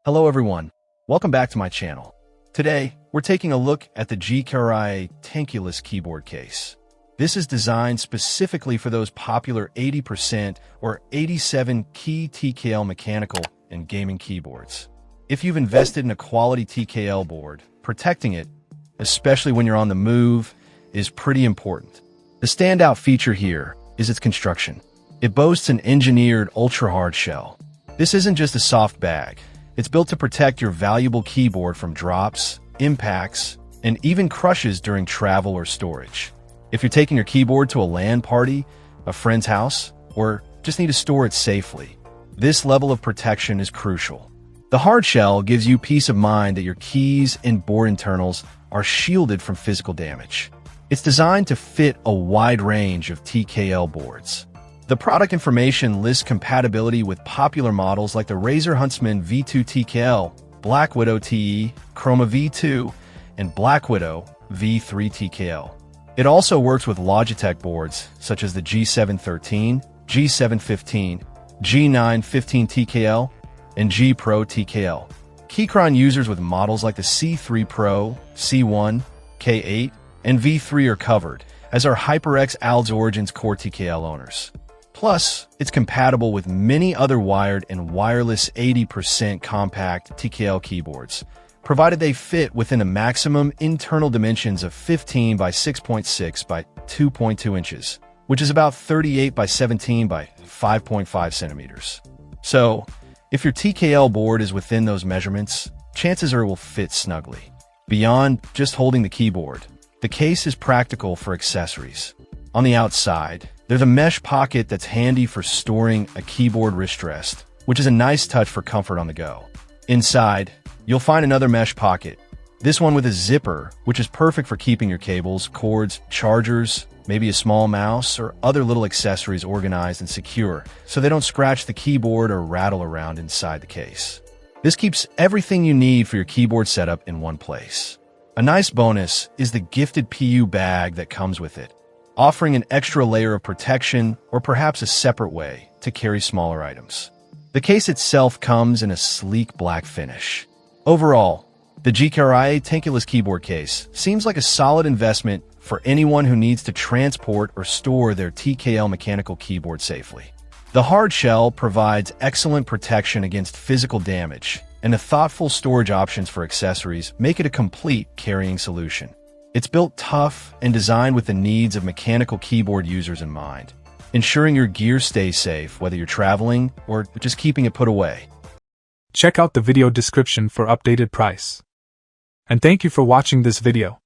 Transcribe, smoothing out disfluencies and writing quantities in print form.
Hello everyone, welcome back to my channel. Today, we're taking a look at the GEEKRIA Tenkeyless keyboard case. This is designed specifically for those popular 80% or 87 key TKL mechanical and gaming keyboards. If you've invested in a quality TKL board, protecting it, especially when you're on the move, is pretty important. The standout feature here is its construction. It boasts an engineered ultra-hard shell. This isn't just a soft bag. It's built to protect your valuable keyboard from drops, impacts, and even crushes during travel or storage. If you're taking your keyboard to a LAN party, a friend's house, or just need to store it safely, this level of protection is crucial. The hard shell gives you peace of mind that your keys and board internals are shielded from physical damage. It's designed to fit a wide range of TKL boards. The product information lists compatibility with popular models like the Razer Huntsman V2 TKL, Black Widow TE, Chroma V2, and Black Widow V3 TKL. It also works with Logitech boards such as the G713, G715, G915 TKL, and G Pro TKL. GEEKRIA users with models like the C3 Pro, C1, K8, and V3 are covered, as are HyperX Al's Origins Core TKL owners. Plus, it's compatible with many other wired and wireless 80% compact TKL keyboards, provided they fit within the maximum internal dimensions of 15 by 6.6 by 2.2 inches, which is about 38 by 17 by 5.5 centimeters. So, if your TKL board is within those measurements, chances are it will fit snugly. Beyond just holding the keyboard, the case is practical for accessories. On the outside, there's a mesh pocket that's handy for storing a keyboard wrist rest, which is a nice touch for comfort on the go. Inside, you'll find another mesh pocket, this one with a zipper, which is perfect for keeping your cables, cords, chargers, maybe a small mouse, or other little accessories organized and secure, so they don't scratch the keyboard or rattle around inside the case. This keeps everything you need for your keyboard setup in one place. A nice bonus is the gifted PU bag that comes with it, offering an extra layer of protection or perhaps a separate way to carry smaller items. The case itself comes in a sleek black finish. Overall, the GEEKRIA Tenkeyless keyboard case seems like a solid investment for anyone who needs to transport or store their TKL mechanical keyboard safely. The hard shell provides excellent protection against physical damage, and the thoughtful storage options for accessories make it a complete carrying solution. It's built tough and designed with the needs of mechanical keyboard users in mind, ensuring your gear stays safe whether you're traveling or just keeping it put away. Check out the video description for updated price. And thank you for watching this video.